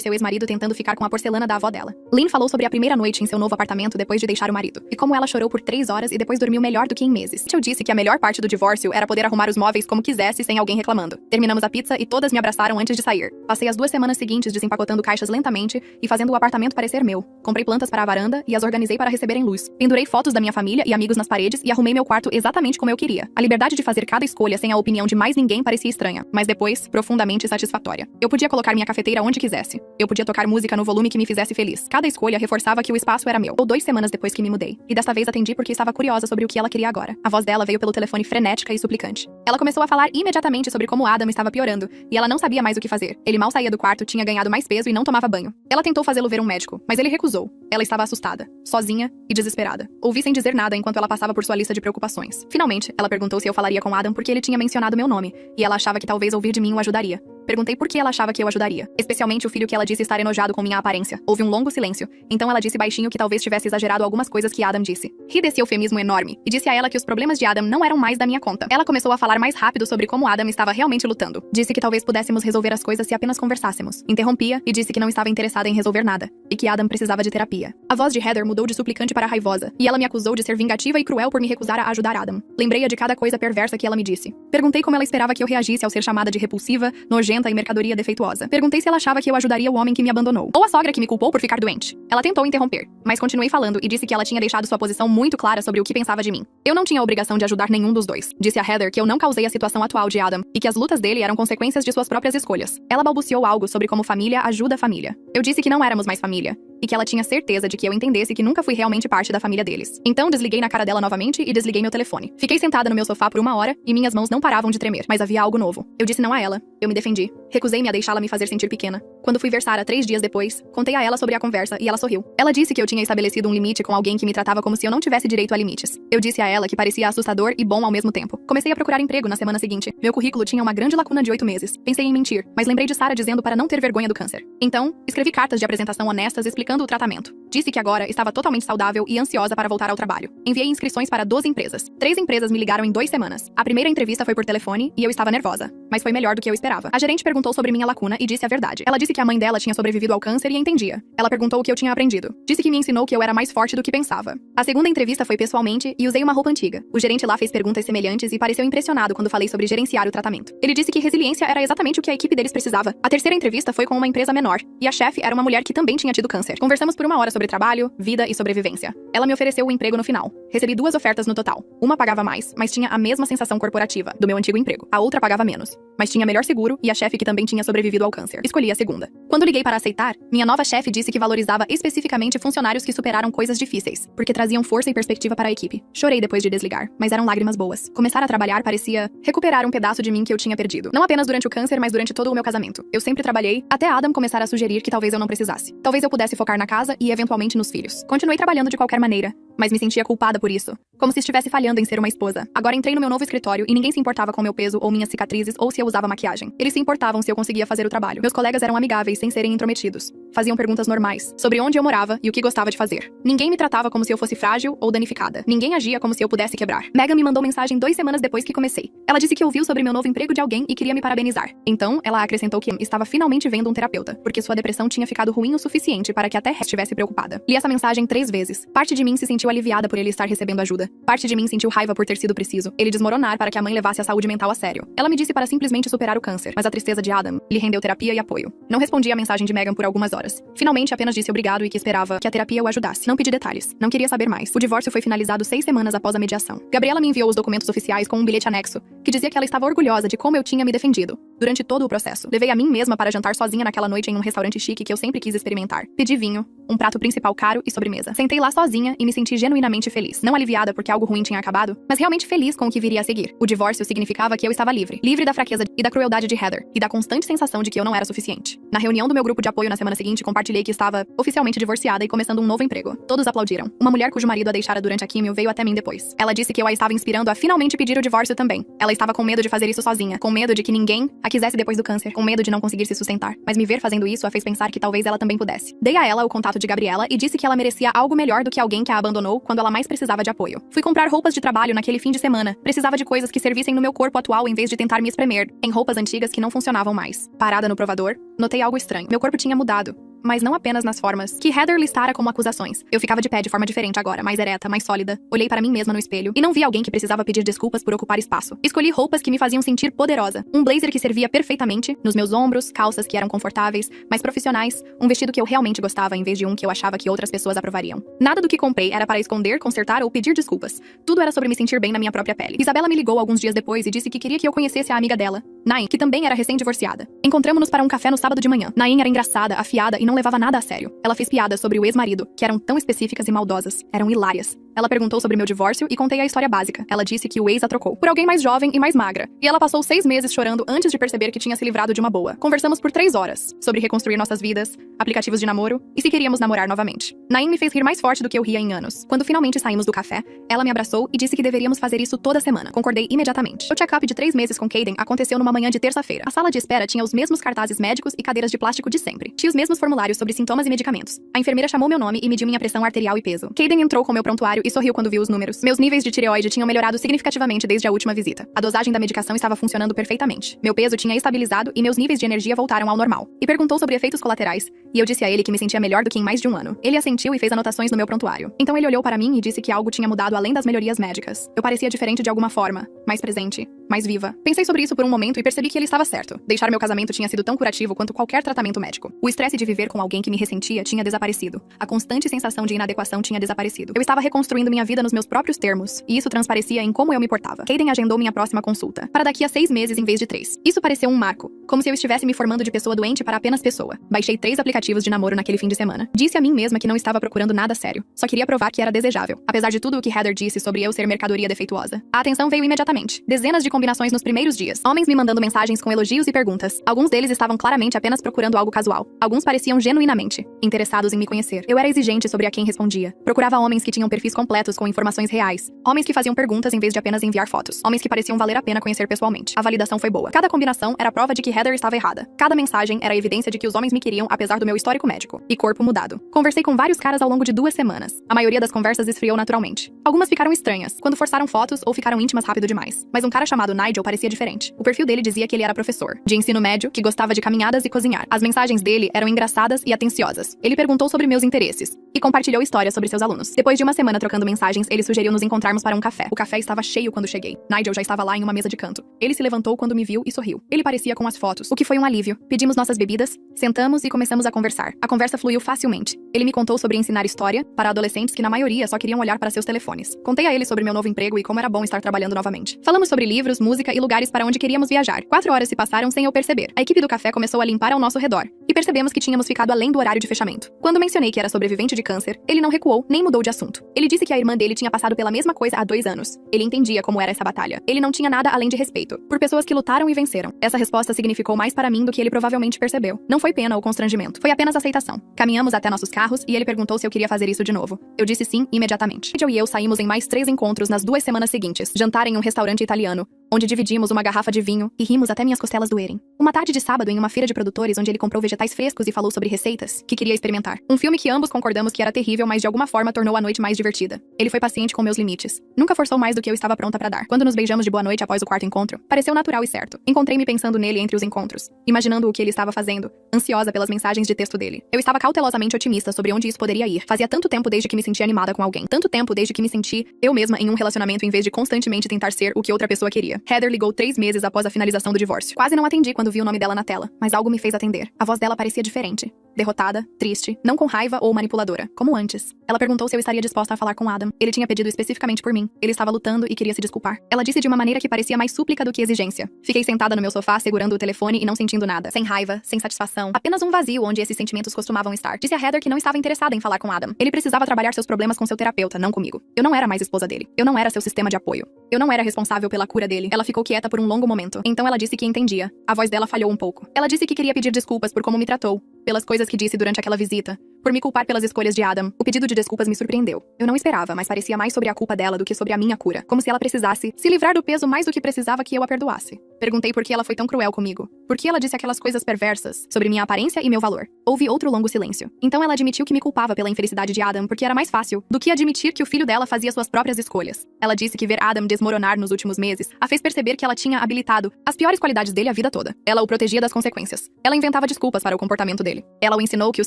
S1: seu ex-marido tentando ficar com a porcelana da avó dela. Lynn falou sobre a primeira noite em seu novo apartamento depois de deixar o marido, e como ela chorou por 3 horas e depois dormiu melhor do que em meses. Eu disse que a melhor parte do divórcio era poder arrumar os móveis como quisesse sem alguém reclamando. Terminamos a pizza e todas me abraçaram antes de sair. Passei as 2 semanas seguintes desempacotando caixas lentamente e fazendo o apartamento parecer meu. Comprei plantas para a varanda e as organizei para receberem luz. Pendurei fotos da minha família e amigos nas paredes e arrumei meu quarto exatamente como eu queria. A liberdade de fazer cada escolha sem a opinião de mais ninguém parecia estranha, mas depois, profundamente satisfatória. Eu podia colocar minha cafeteira onde quisesse. Eu podia tocar música no volume que me fizesse feliz. Cada escolha reforçava que o espaço era meu. Ou 2 semanas depois que me mudei. E desta vez atendi porque estava curiosa sobre o que ela queria agora. A voz dela veio pelo telefone frenética e suplicante. Ela começou a falar imediatamente sobre como Adam estava piorando, e ela não sabia mais o que fazer. Ele mal saía do quarto, tinha ganhado mais peso e não tomava banho. Ela tentou fazê-lo ver um médico, mas ele recusou. Ela estava assustada, sozinha e desesperada. Ouvi sem dizer nada enquanto ela passava por sua lista de preocupações. Finalmente, ela perguntou se eu falaria com Adam porque ele tinha mencionado meu nome, e ela achava que talvez ouvir de mim o ajudaria. Perguntei por que ela achava que eu ajudaria, especialmente o filho que ela disse estar enojado com minha aparência. Houve um longo silêncio, então ela disse baixinho que talvez tivesse exagerado algumas coisas que Adam disse. Ri desse eufemismo enorme, e disse a ela que os problemas de Adam não eram mais da minha conta. Ela começou a falar mais rápido sobre como Adam estava realmente lutando. Disse que talvez pudéssemos resolver as coisas se apenas conversássemos. Interrompia e disse que não estava interessada em resolver nada, e que Adam precisava de terapia. A voz de Heather mudou de suplicante para raivosa, e ela me acusou de ser vingativa e cruel por me recusar a ajudar Adam. Lembrei-a de cada coisa perversa que ela me disse. Perguntei como ela esperava que eu reagisse ao ser chamada de repulsiva, nojenta e mercadoria defeituosa. Perguntei se ela achava que eu ajudaria o homem que me abandonou, ou a sogra que me culpou por ficar doente. Ela tentou interromper, mas continuei falando e disse que ela tinha deixado sua posição muito clara sobre o que pensava de mim. Eu não tinha a obrigação de ajudar nenhum dos dois. Disse a Heather que eu não causei a situação atual de Adam, e que as lutas dele eram consequências de suas próprias escolhas. Ela balbuciou algo sobre como família ajuda a família. Eu disse que não éramos mais família, e que ela tinha certeza de que eu entendesse que nunca fui realmente parte da família deles. Então desliguei na cara dela novamente e desliguei meu telefone. Fiquei sentada no meu sofá por 1 hora, e minhas mãos não paravam de tremer, mas havia algo novo. Eu disse não a ela. Eu me defendi. Recusei-me a deixá-la me fazer sentir pequena. Quando fui ver Sarah 3 dias depois, contei a ela sobre a conversa e ela sorriu. Ela disse que eu tinha estabelecido um limite com alguém que me tratava como se eu não tivesse direito a limites. Eu disse a ela que parecia assustador e bom ao mesmo tempo. Comecei a procurar emprego na semana seguinte. Meu currículo tinha uma grande lacuna de 8 meses. Pensei em mentir, mas lembrei de Sarah dizendo para não ter vergonha do câncer. Então, escrevi cartas de apresentação honestas explicando o tratamento. Disse que agora estava totalmente saudável e ansiosa para voltar ao trabalho. Enviei inscrições para 12 empresas. 3 empresas me ligaram em 2 semanas. A primeira entrevista foi por telefone e eu estava nervosa, mas foi melhor do que eu esperava. A gerente perguntou sobre minha lacuna e disse a verdade. Ela disse que a mãe dela tinha sobrevivido ao câncer e entendia. Ela perguntou o que eu tinha aprendido. Disse que me ensinou que eu era mais forte do que pensava. A segunda entrevista foi pessoalmente e usei uma roupa antiga. O gerente lá fez perguntas semelhantes e pareceu impressionado quando falei sobre gerenciar o tratamento. Ele disse que resiliência era exatamente o que a equipe deles precisava. A terceira entrevista foi com uma empresa menor, e a chefe era uma mulher que também tinha tido câncer. Conversamos por 1 hora sobre trabalho, vida e sobrevivência. Ela me ofereceu o emprego no final. Recebi 2 ofertas no total. Uma pagava mais, mas tinha a mesma sensação corporativa do meu antigo emprego. A outra pagava menos, mas tinha melhor seguro e a chefe que também tinha sobrevivido ao câncer. Escolhi a segunda. Quando liguei para aceitar, minha nova chefe disse que valorizava especificamente funcionários que superaram coisas difíceis, porque traziam força e perspectiva para a equipe. Chorei depois de desligar, mas eram lágrimas boas. Começar a trabalhar parecia recuperar um pedaço de mim que eu tinha perdido. Não apenas durante o câncer, mas durante todo o meu casamento. Eu sempre trabalhei, até Adam começar a sugerir que talvez eu não precisasse. Talvez eu pudesse focar na casa e eventualmente nos filhos. Continuei trabalhando de qualquer maneira, mas me sentia culpada por isso, como se estivesse falhando em ser uma esposa. Agora entrei no meu novo escritório e ninguém se importava com meu peso ou minhas cicatrizes ou se eu usava maquiagem. Eles se importavam se eu conseguia fazer o trabalho. Meus colegas eram amigáveis sem serem intrometidos. Faziam perguntas normais, sobre onde eu morava e o que gostava de fazer. Ninguém me tratava como se eu fosse frágil ou danificada. Ninguém agia como se eu pudesse quebrar. Megan me mandou mensagem 2 semanas depois que comecei. Ela disse que ouviu sobre meu novo emprego de alguém e queria me parabenizar. Então, ela acrescentou que estava finalmente vendo um terapeuta, porque sua depressão tinha ficado ruim o suficiente para que até estivesse preocupada. Li essa mensagem 3 vezes. Parte de mim se sentiu aliviada por ele estar recebendo ajuda. Parte de mim sentiu raiva por ter sido preciso ele desmoronar para que a mãe levasse a saúde mental a sério. Ela me disse para simplesmente superar o câncer, mas a tristeza de Adam lhe rendeu terapia e apoio. Não respondi a mensagem de Megan por algumas horas. Finalmente, apenas disse obrigado e que esperava que a terapia o ajudasse. Não pedi detalhes. Não queria saber mais. O divórcio foi finalizado 6 semanas após a mediação. Gabriela me enviou os documentos oficiais com um bilhete anexo, que dizia que ela estava orgulhosa de como eu tinha me defendido durante todo o processo. Levei a mim mesma para jantar sozinha naquela noite em um restaurante chique que eu sempre quis experimentar. Pedi vinho, um prato principal caro e sobremesa. Sentei lá sozinha e me senti genuinamente feliz. Não aliviada porque algo ruim tinha acabado, mas realmente feliz com o que viria a seguir. O divórcio significava que eu estava livre. Livre da fraqueza e da crueldade de Heather, e da constante sensação de que eu não era suficiente. Na reunião do meu grupo de apoio na semana seguinte, compartilhei que estava oficialmente divorciada e começando um novo emprego. Todos aplaudiram. Uma mulher cujo marido a deixara durante a químio veio até mim depois. Ela disse que eu a estava inspirando a finalmente pedir o divórcio também. Ela estava com medo de fazer isso sozinha, com medo de que ninguém a quisesse depois do câncer, com medo de não conseguir se sustentar. Mas me ver fazendo isso a fez pensar que talvez ela também pudesse. Dei a ela o contato de Gabriela e disse que ela merecia algo melhor do que alguém que a abandonou quando ela mais precisava de apoio. Fui comprar roupas de trabalho naquele fim de semana. Precisava de coisas que servissem no meu corpo atual em vez de tentar me espremer em roupas antigas que não funcionavam mais. Parada no provador, notei algo estranho. Meu corpo tinha mudado. Mas não apenas nas formas que Heather listara como acusações. Eu ficava de pé de forma diferente agora, mais ereta, mais sólida. Olhei para mim mesma no espelho e não vi alguém que precisava pedir desculpas por ocupar espaço. Escolhi roupas que me faziam sentir poderosa. Um blazer que servia perfeitamente nos meus ombros, calças que eram confortáveis, mas profissionais, um vestido que eu realmente gostava em vez de um que eu achava que outras pessoas aprovariam. Nada do que comprei era para esconder, consertar ou pedir desculpas. Tudo era sobre me sentir bem na minha própria pele. Isabela me ligou alguns dias depois e disse que queria que eu conhecesse a amiga dela, Nain, que também era recém-divorciada. Encontramos-nos para um café no sábado de manhã. Nain era engraçada, afiada e não levava nada a sério. Ela fez piadas sobre o ex-marido, que eram tão específicas e maldosas. Eram hilárias. Ela perguntou sobre meu divórcio e contei a história básica. Ela disse que o ex a trocou por alguém mais jovem e mais magra. E ela passou 6 meses chorando antes de perceber que tinha se livrado de uma boa. Conversamos por 3 horas sobre reconstruir nossas vidas, aplicativos de namoro e se queríamos namorar novamente. Nain me fez rir mais forte do que eu ria em anos. Quando finalmente saímos do café, ela me abraçou e disse que deveríamos fazer isso toda semana. Concordei imediatamente. O check-up de 3 meses com Caden aconteceu numa manhã de terça-feira. A sala de espera tinha os mesmos cartazes médicos e cadeiras de plástico de sempre. Tinha os mesmos formulários sobre sintomas e medicamentos. A enfermeira chamou meu nome e mediu minha pressão arterial e peso. Caden entrou com meu prontuário e sorriu quando viu os números. Meus níveis de tireoide tinham melhorado significativamente desde a última visita. A dosagem da medicação estava funcionando perfeitamente. Meu peso tinha estabilizado e meus níveis de energia voltaram ao normal. E perguntou sobre efeitos colaterais, e eu disse a ele que me sentia melhor do que em mais de um ano. Ele assentiu e fez anotações no meu prontuário. Então ele olhou para mim e disse que algo tinha mudado além das melhorias médicas. Eu parecia diferente de alguma forma, mais presente, mais viva. Pensei sobre isso por um momento e percebi que ele estava certo. Deixar meu casamento tinha sido tão curativo quanto qualquer tratamento médico. O estresse de viver com alguém que me ressentia tinha desaparecido. A constante sensação de inadequação tinha desaparecido. Eu estava reconstruindo minha vida nos meus próprios termos, e isso transparecia em como eu me portava. Caden agendou minha próxima consulta, para daqui a 6 meses em vez de 3. Isso pareceu um marco, como se eu estivesse me formando de pessoa doente para apenas pessoa. Baixei 3 aplicativos de namoro naquele fim de semana. Disse a mim mesma que não estava procurando nada sério. Só queria provar que era desejável. Apesar de tudo o que Heather disse sobre eu ser mercadoria defeituosa. A atenção veio imediatamente. Dezenas de combinações nos primeiros dias. Homens me mandando mensagens com elogios e perguntas. Alguns deles estavam claramente apenas procurando algo casual. Alguns pareciam genuinamente interessados em me conhecer. Eu era exigente sobre a quem respondia. Procurava homens que tinham perfis completos com informações reais. Homens que faziam perguntas em vez de apenas enviar fotos. Homens que pareciam valer a pena conhecer pessoalmente. A validação foi boa. Cada combinação era prova de que Heather estava errada. Cada mensagem era evidência de que os homens me queriam apesar do meu histórico médico e corpo mudado. Conversei com vários caras ao longo de 2 semanas. A maioria das conversas esfriou naturalmente. Algumas ficaram estranhas, quando forçaram fotos ou ficaram íntimas rápido demais. Mas um cara chamado Nigel parecia diferente. O perfil dele dizia que ele era professor de ensino médio, que gostava de caminhadas e cozinhar. As mensagens dele eram engraçadas e atenciosas. Ele perguntou sobre meus interesses e compartilhou histórias sobre seus alunos. Depois de uma semana trocando mensagens, ele sugeriu nos encontrarmos para um café. O café estava cheio quando cheguei. Nigel já estava lá em uma mesa de canto. Ele se levantou quando me viu e sorriu. Ele parecia com as fotos, o que foi um alívio. Pedimos nossas bebidas, sentamos e começamos a conversar. A conversa fluiu facilmente. Ele me contou sobre ensinar história para adolescentes que na maioria só queriam olhar para seus telefones. Contei a ele sobre meu novo emprego e como era bom estar trabalhando novamente. Falamos sobre livros, música e lugares para onde queríamos viajar. 4 horas se passaram sem eu perceber. A equipe do café começou a limpar ao nosso redor e percebemos que tínhamos ficado além do horário de fechamento. Quando mencionei que era sobrevivente de câncer, ele não recuou nem mudou de assunto. Ele disse que a irmã dele tinha passado pela mesma coisa há 2 anos. Ele entendia como era essa batalha. Ele não tinha nada além de respeito por pessoas que lutaram e venceram. Essa resposta significou mais para mim do que ele provavelmente percebeu. Não foi pena ou constrangimento. Foi apenas aceitação. Caminhamos até nossos carros e ele perguntou se eu queria fazer isso de novo. Eu disse sim imediatamente. Joe e eu saímos em mais 3 encontros nas 2 semanas seguintes. Jantar em um restaurante italiano, onde dividimos uma garrafa de vinho e rimos até minhas costelas doerem. Uma tarde de sábado em uma feira de produtores onde ele comprou vegetais frescos e falou sobre receitas que queria experimentar. Um filme que ambos concordamos que era terrível, mas de alguma forma tornou a noite mais divertida. Ele foi paciente com meus limites. Nunca forçou mais do que eu estava pronta pra dar. Quando nos beijamos de boa noite após o quarto encontro, pareceu natural e certo. Encontrei-me pensando nele entre os encontros, imaginando o que ele estava fazendo, ansiosa pelas mensagens de texto dele. Eu estava cautelosamente otimista sobre onde isso poderia ir. Fazia tanto tempo desde que me senti animada com alguém. Tanto tempo desde que me senti eu mesma em um relacionamento em vez de constantemente tentar ser o que outra pessoa queria. Heather ligou 3 meses após a finalização do divórcio. Quase não atendi quando vi o nome dela na tela, mas algo me fez atender. A voz dela parecia diferente. Derrotada, triste, não com raiva ou manipuladora, como antes. Ela perguntou se eu estaria disposta a falar com Adam. Ele tinha pedido especificamente por mim. Ele estava lutando e queria se desculpar. Ela disse de uma maneira que parecia mais súplica do que exigência. Fiquei sentada no meu sofá, segurando o telefone e não sentindo nada. Sem raiva, sem satisfação. Apenas um vazio onde esses sentimentos costumavam estar. Disse a Heather que não estava interessada em falar com Adam. Ele precisava trabalhar seus problemas com seu terapeuta, não comigo. Eu não era mais esposa dele. Eu não era seu sistema de apoio. Eu não era responsável pela cura dele. Ela ficou quieta por um longo momento. Então ela disse que entendia. A voz dela falhou um pouco. Ela disse que queria pedir desculpas por como me tratou, pelas coisas que disse durante aquela visita, por me culpar pelas escolhas de Adam. O pedido de desculpas me surpreendeu. Eu não esperava, mas parecia mais sobre a culpa dela do que sobre a minha cura. Como se ela precisasse se livrar do peso mais do que precisava que eu a perdoasse. Perguntei por que ela foi tão cruel comigo. Por que ela disse aquelas coisas perversas sobre minha aparência e meu valor. Houve outro longo silêncio. Então ela admitiu que me culpava pela infelicidade de Adam porque era mais fácil do que admitir que o filho dela fazia suas próprias escolhas. Ela disse que ver Adam desmoronar nos últimos meses a fez perceber que ela tinha habilitado as piores qualidades dele a vida toda. Ela o protegia das consequências. Ela inventava desculpas para o comportamento dele. Ela o ensinou que os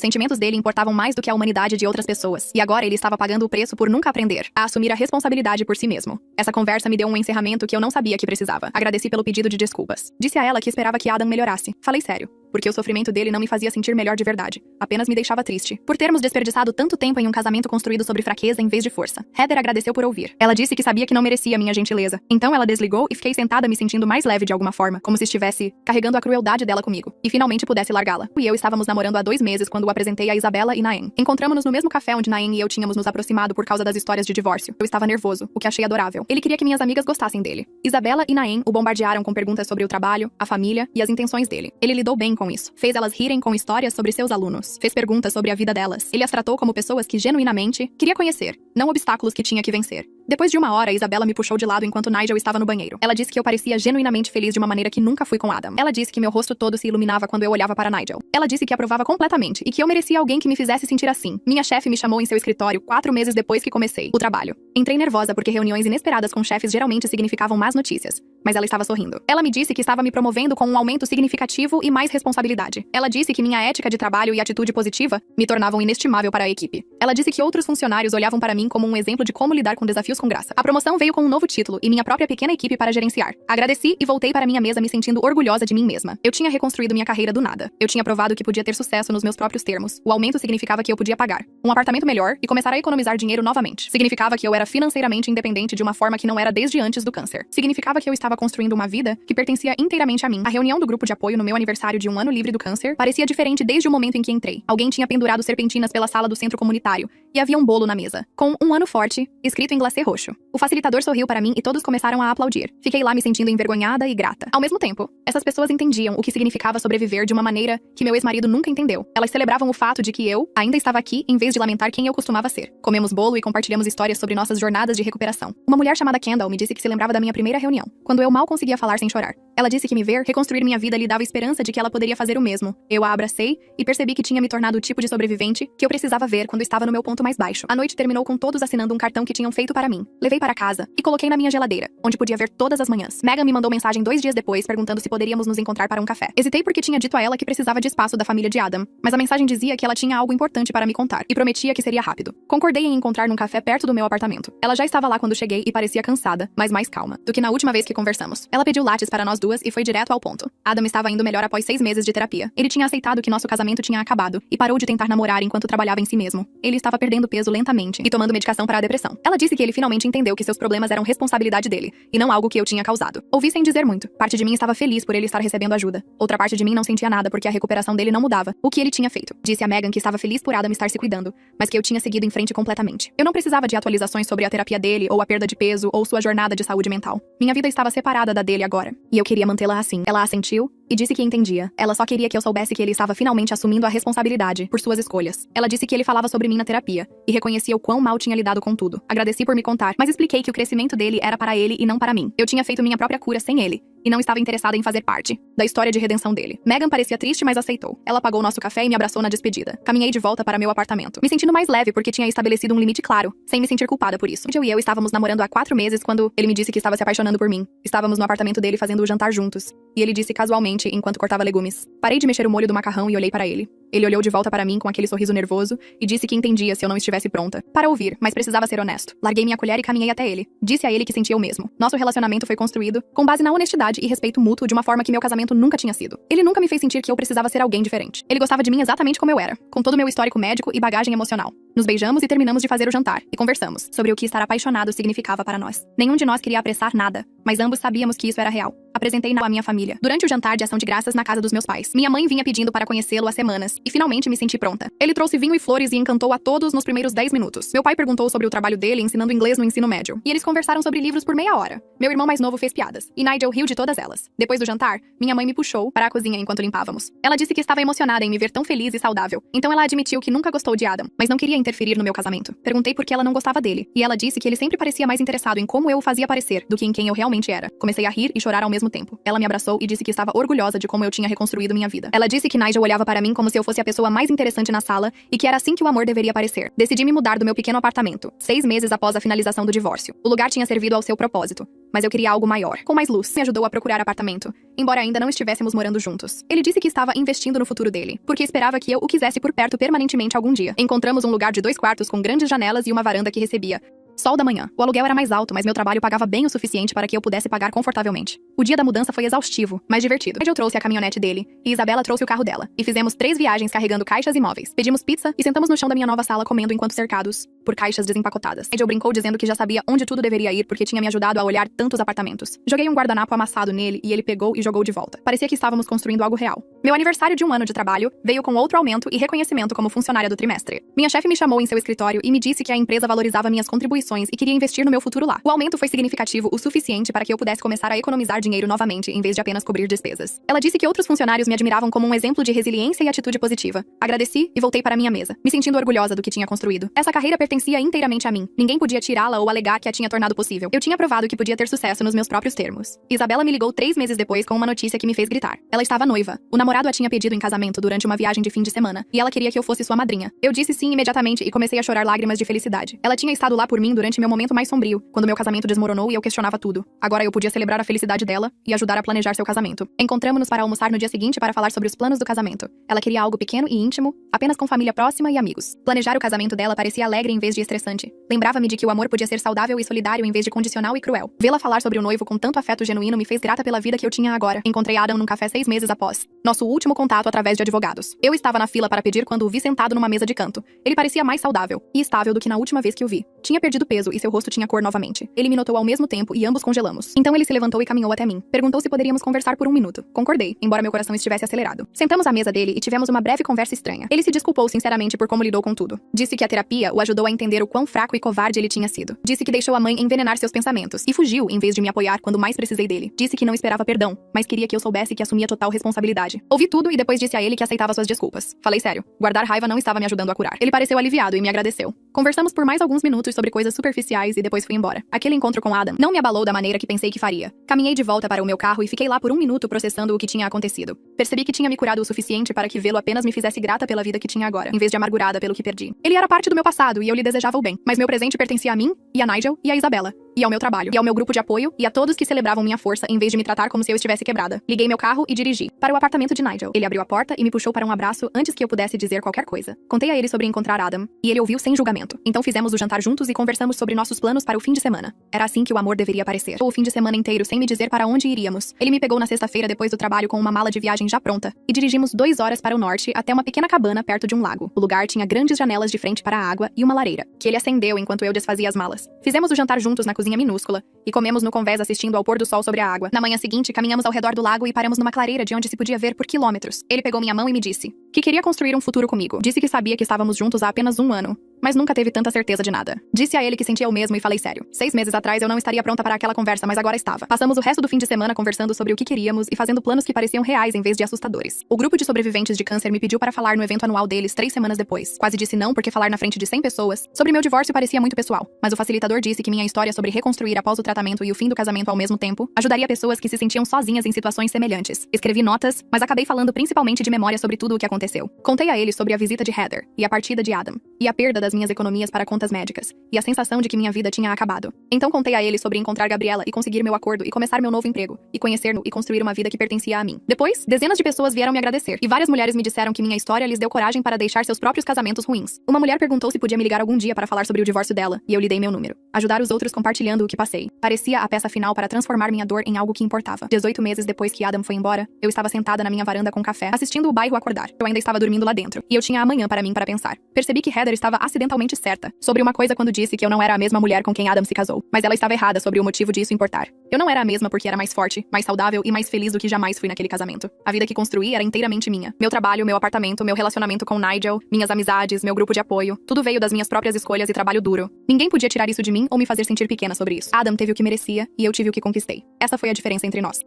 S1: sentimentos dele importavam mais do que a humanidade de outras pessoas. E agora ele estava pagando o preço por nunca aprender a assumir a responsabilidade por si mesmo. Essa conversa me deu um encerramento que eu não sabia que precisava. Agradeci pelo pedido de desculpas. Disse a ela que esperava que Adam melhorasse. Falei sério, porque o sofrimento dele não me fazia sentir melhor de verdade. Apenas me deixava triste, por termos desperdiçado tanto tempo em um casamento construído sobre fraqueza em vez de força. Heather agradeceu por ouvir. Ela disse que sabia que não merecia minha gentileza. Então ela desligou e fiquei sentada me sentindo mais leve de alguma forma, como se estivesse carregando a crueldade dela comigo. E finalmente pudesse largá-la. E eu estávamos namorando há 2 meses quando o apresentei a Isabela e Naen. Encontramos-nos no mesmo café onde Naen e eu tínhamos nos aproximado por causa das histórias de divórcio. Eu estava nervoso, o que achei adorável. Ele queria que minhas amigas gostassem dele. Isabela e Naen o bombardearam com perguntas sobre o trabalho, a família e as intenções dele. Ele lidou bem com isso. Fez elas rirem com histórias sobre seus alunos. Fez perguntas sobre a vida delas. Ele as tratou como pessoas que genuinamente queria conhecer, não obstáculos que tinha que vencer. Depois de 1 hora, Isabela me puxou de lado enquanto Nigel estava no banheiro. Ela disse que eu parecia genuinamente feliz de uma maneira que nunca fui com Adam. Ela disse que meu rosto todo se iluminava quando eu olhava para Nigel. Ela disse que aprovava completamente e que eu merecia alguém que me fizesse sentir assim. Minha chefe me chamou em seu escritório 4 meses depois que comecei o trabalho. Entrei nervosa porque reuniões inesperadas com chefes geralmente significavam más notícias, mas ela estava sorrindo. Ela me disse que estava me promovendo com um aumento significativo e mais responsabilidade. Ela disse que minha ética de trabalho e atitude positiva me tornavam inestimável para a equipe. Ela disse que outros funcionários olhavam para mim como um exemplo de como lidar com desafios com graça. A promoção veio com um novo título e minha própria pequena equipe para gerenciar. Agradeci e voltei para minha mesa me sentindo orgulhosa de mim mesma. Eu tinha reconstruído minha carreira do nada. Eu tinha provado que podia ter sucesso nos meus próprios termos. O aumento significava que eu podia pagar um apartamento melhor e começar a economizar dinheiro novamente. Significava que eu era financeiramente independente de uma forma que não era desde antes do câncer. Significava que eu estava construindo uma vida que pertencia inteiramente a mim. A reunião do grupo de apoio no meu aniversário de 1 ano livre do câncer parecia diferente desde o momento em que entrei. Alguém tinha pendurado serpentinas pela sala do centro comunitário e havia um bolo na mesa, com 1 ano forte, escrito em glacê roxo. O facilitador sorriu para mim e todos começaram a aplaudir. Fiquei lá me sentindo envergonhada e grata. Ao mesmo tempo, essas pessoas entendiam o que significava sobreviver de uma maneira que meu ex-marido nunca entendeu. Elas celebravam o fato de que eu ainda estava aqui em vez de lamentar quem eu costumava ser. Comemos bolo e compartilhamos histórias sobre nossas jornadas de recuperação. Uma mulher chamada Kendall me disse que se lembrava da minha primeira reunião, quando eu mal conseguia falar sem chorar. Ela disse que me ver reconstruir minha vida lhe dava esperança de que ela poderia fazer o mesmo. Eu a abracei e percebi que tinha me tornado o tipo de sobrevivente que eu precisava ver quando estava no meu ponto mais baixo. A noite terminou com todos assinando um cartão que tinham feito para mim. Levei para casa e coloquei na minha geladeira, onde podia ver todas as manhãs. Megan me mandou mensagem 2 dias depois perguntando se poderíamos nos encontrar para um café. Hesitei porque tinha dito a ela que precisava de espaço da família de Adam, mas a mensagem dizia que ela tinha algo importante para me contar e prometia que seria rápido. Concordei em encontrar num café perto do meu apartamento. Ela já estava lá quando cheguei e parecia cansada, mas mais calma do que na última vez que conversamos. Ela pediu lattes para nós duas e foi direto ao ponto. Adam estava indo melhor após 6 meses de terapia. Ele tinha aceitado que nosso casamento tinha acabado e parou de tentar namorar enquanto trabalhava em si mesmo. Ele estava perdendo peso lentamente e tomando medicação para a depressão. Ela disse que ele finalmente entendeu que seus problemas eram responsabilidade dele e não algo que eu tinha causado. Ouvi sem dizer muito. Parte de mim estava feliz por ele estar recebendo ajuda. Outra parte de mim não sentia nada porque a recuperação dele não mudava o que ele tinha feito. Disse a Megan que estava feliz por Adam estar se cuidando, mas que eu tinha seguido em frente completamente. Eu não precisava de atualizações sobre a terapia dele ou a perda de peso ou sua jornada de saúde mental. Minha vida estava separada da dele agora e eu queria mantê-la assim. Ela assentiu e disse que entendia. Ela só queria que eu soubesse que ele estava finalmente assumindo a responsabilidade por suas escolhas. Ela disse que ele falava sobre mim na terapia e reconhecia o quão mal tinha lidado com tudo. Agradeci por me contar, mas expliquei que o crescimento dele era para ele e não para mim. Eu tinha feito minha própria cura sem ele e não estava interessada em fazer parte da história de redenção dele. Megan parecia triste, mas aceitou. Ela pagou nosso café e me abraçou na despedida. Caminhei de volta para meu apartamento, me sentindo mais leve porque tinha estabelecido um limite claro, sem me sentir culpada por isso. Joe e eu estávamos namorando há 4 meses quando ele me disse que estava se apaixonando por mim. Estávamos no apartamento dele fazendo o jantar juntos, e ele disse casualmente enquanto cortava legumes. Parei de mexer o molho do macarrão e olhei para ele. Ele olhou de volta para mim com aquele sorriso nervoso e disse que entendia se eu não estivesse pronta para ouvir, mas precisava ser honesto. Larguei minha colher e caminhei até ele. Disse a ele que sentia o mesmo. Nosso relacionamento foi construído com base na honestidade e respeito mútuo de uma forma que meu casamento nunca tinha sido. Ele nunca me fez sentir que eu precisava ser alguém diferente. Ele gostava de mim exatamente como eu era, com todo o meu histórico médico e bagagem emocional. Nos beijamos e terminamos de fazer o jantar, e conversamos sobre o que estar apaixonado significava para nós. Nenhum de nós queria apressar nada, mas ambos sabíamos que isso era real. Apresentei-na à minha família durante o jantar de ação de graças na casa dos meus pais. Minha mãe vinha pedindo para conhecê-lo há semanas, e finalmente me senti pronta. Ele trouxe vinho e flores e encantou a todos nos primeiros 10 minutos. Meu pai perguntou sobre o trabalho dele ensinando inglês no ensino médio, e eles conversaram sobre livros por meia hora. Meu irmão mais novo fez piadas, e Nigel riu de todas elas. Depois do jantar, minha mãe me puxou para a cozinha enquanto limpávamos. Ela disse que estava emocionada em me ver tão feliz e saudável. Então ela admitiu que nunca gostou de Adam, mas não queria interferir no meu casamento. Perguntei por que ela não gostava dele, e ela disse que ele sempre parecia mais interessado em como eu o fazia parecer do que em quem eu realmente era. Comecei a rir e chorar ao mesmo tempo. Ela me abraçou e disse que estava orgulhosa de como eu tinha reconstruído minha vida. Ela disse que Nigel olhava para mim como se eu fosse a pessoa mais interessante na sala e que era assim que o amor deveria parecer. Decidi me mudar do meu pequeno apartamento, 6 meses após a finalização do divórcio. O lugar tinha servido ao seu propósito, mas eu queria algo maior, com mais luz. Me ajudou a procurar apartamento, embora ainda não estivéssemos morando juntos. Ele disse que estava investindo no futuro dele, porque esperava que eu o quisesse por perto permanentemente algum dia. Encontramos um lugar de 2 quartos com grandes janelas e uma varanda que recebia sol da manhã. O aluguel era mais alto, mas meu trabalho pagava bem o suficiente para que eu pudesse pagar confortavelmente. O dia da mudança foi exaustivo, mas divertido. Eu trouxe a caminhonete dele, e Isabela trouxe o carro dela, e fizemos 3 viagens carregando caixas e móveis. Pedimos pizza e sentamos no chão da minha nova sala comendo enquanto cercados por caixas desempacotadas. Nigel brincou dizendo que já sabia onde tudo deveria ir porque tinha me ajudado a olhar tantos apartamentos. Joguei um guardanapo amassado nele e ele pegou e jogou de volta. Parecia que estávamos construindo algo real. Meu aniversário de 1 ano de trabalho veio com outro aumento e reconhecimento como funcionária do trimestre. Minha chefe me chamou em seu escritório e me disse que a empresa valorizava minhas contribuições e queria investir no meu futuro lá. O aumento foi significativo o suficiente para que eu pudesse começar a economizar dinheiro novamente, em vez de apenas cobrir despesas. Ela disse que outros funcionários me admiravam como um exemplo de resiliência e atitude positiva. Agradeci e voltei para minha mesa, me sentindo orgulhosa do que tinha construído. Essa carreira pertencia inteiramente a mim. Ninguém podia tirá-la ou alegar que a tinha tornado possível. Eu tinha provado que podia ter sucesso nos meus próprios termos. Isabela me ligou 3 meses depois com uma notícia que me fez gritar. Ela estava noiva. O namorado a tinha pedido em casamento durante uma viagem de fim de semana, e ela queria que eu fosse sua madrinha. Eu disse sim imediatamente e comecei a chorar lágrimas de felicidade. Ela tinha estado lá por mim durante meu momento mais sombrio, quando meu casamento desmoronou e eu questionava tudo. Agora eu podia celebrar a felicidade dela e ajudar a planejar seu casamento. Encontramos-nos para almoçar no dia seguinte para falar sobre os planos do casamento. Ela queria algo pequeno e íntimo, apenas com família próxima e amigos. Planejar o casamento dela parecia alegre em vez de estressante. Lembrava-me de que o amor podia ser saudável e solidário em vez de condicional e cruel. Vê-la falar sobre o noivo com tanto afeto genuíno me fez grata pela vida que eu tinha agora. Encontrei Adam num café 6 meses após nosso último contato através de advogados. Eu estava na fila para pedir quando o vi sentado numa mesa de canto. Ele parecia mais saudável e estável do que na última vez que o vi. Tinha perdido peso e seu rosto tinha cor novamente. Ele me notou ao mesmo tempo e ambos congelamos. Então ele se levantou e caminhou até mim. Perguntou se poderíamos conversar por 1 minuto. Concordei, embora meu coração estivesse acelerado. Sentamos à mesa dele e tivemos uma breve conversa estranha. Ele se desculpou sinceramente por como lidou com tudo. Disse que a terapia o ajudou a entender o quão fraco e covarde ele tinha sido. Disse que deixou a mãe envenenar seus pensamentos e fugiu em vez de me apoiar quando mais precisei dele. Disse que não esperava perdão, mas queria que eu soubesse que assumia total responsabilidade. Ouvi tudo e depois disse a ele que aceitava suas desculpas. Falei sério. Guardar raiva não estava me ajudando a curar. Ele pareceu aliviado e me agradeceu. Conversamos por mais alguns minutos sobre coisas superficiais e depois fui embora. Aquele encontro com Adam não me abalou da maneira que pensei que faria. Caminhei de volta para o meu carro e fiquei lá por 1 minuto processando o que tinha acontecido. Percebi que tinha me curado o suficiente para que vê-lo apenas me fizesse grata pela vida que tinha agora, em vez de amargurada pelo que perdi. Ele era parte do meu passado e eu lhe desejava o bem, mas meu presente pertencia a mim, e a Nigel, e a Isabela, e ao meu trabalho, e ao meu grupo de apoio, e a todos que celebravam minha força em vez de me tratar como se eu estivesse quebrada. Liguei meu carro e dirigi para o apartamento de Nigel. Ele abriu a porta e me puxou para um abraço antes que eu pudesse dizer qualquer coisa. Contei a ele sobre encontrar Adam, e ele ouviu sem julgamento. Então fizemos o jantar juntos e conversamos sobre nossos planos para o fim de semana. Era assim que o amor deveria parecer. O fim de semana inteiro sem me dizer para onde iríamos. Ele me pegou na sexta-feira depois do trabalho com uma mala de viagem já pronta, e dirigimos 2 horas para o norte até uma pequena cabana perto de um lago. O lugar tinha grandes janelas de frente para a água e uma lareira, que ele acendeu enquanto eu desfazia as malas. Fizemos o jantar juntos na cozinha minúscula, e comemos no convés assistindo ao pôr do sol sobre a água. Na manhã seguinte, caminhamos ao redor do lago e paramos numa clareira de onde se podia ver por quilômetros. Ele pegou minha mão e me disse que queria construir um futuro comigo. Disse que sabia que estávamos juntos há apenas 1 ano, mas nunca teve tanta certeza de nada. Disse a ele que sentia o mesmo e falei sério. 6 meses atrás eu não estaria pronta para aquela conversa, mas agora estava. Passamos o resto do fim de semana conversando sobre o que queríamos e fazendo planos que pareciam reais em vez de assustadores. O grupo de sobreviventes de câncer me pediu para falar no evento anual deles 3 semanas depois. Quase disse não porque falar na frente de 100 pessoas sobre meu divórcio parecia muito pessoal, mas o facilitador disse que minha história sobre reconstruir após o tratamento e o fim do casamento ao mesmo tempo ajudaria pessoas que se sentiam sozinhas em situações semelhantes. Escrevi notas, mas acabei falando principalmente de memória sobre tudo o que aconteceu. Contei a ele sobre a visita de Heather e a partida de Adam, e a perda das minhas economias para contas médicas, e a sensação de que minha vida tinha acabado. Então contei a ele sobre encontrar Gabriela e conseguir meu acordo e começar meu novo emprego, e conhecer-no e construir uma vida que pertencia a mim. Depois, dezenas de pessoas vieram me agradecer, e várias mulheres me disseram que minha história lhes deu coragem para deixar seus próprios casamentos ruins. Uma mulher perguntou se podia me ligar algum dia para falar sobre o divórcio dela, e eu lhe dei meu número. Ajudar os outros compartilhando o que passei. Parecia a peça final para transformar minha dor em algo que importava. 18 meses depois que Adam foi embora, eu estava sentada na minha varanda com café, assistindo o bairro acordar. Eu ainda estava dormindo lá dentro, e eu tinha amanhã para mim para pensar. Percebi que Heather estava acidentalmente certa sobre uma coisa quando disse que eu não era a mesma mulher com quem Adam se casou, mas ela estava errada sobre o motivo disso importar. Eu não era a mesma porque era mais forte, mais saudável e mais feliz do que jamais fui naquele casamento. A vida que construí era inteiramente minha. Meu trabalho, meu apartamento, meu relacionamento com Nigel, minhas amizades, meu grupo de apoio, tudo veio das minhas próprias escolhas e trabalho duro. Ninguém podia tirar isso de mim ou me fazer sentir pequena sobre isso. Adam teve o que merecia e eu tive o que conquistei. Essa foi a diferença entre nós.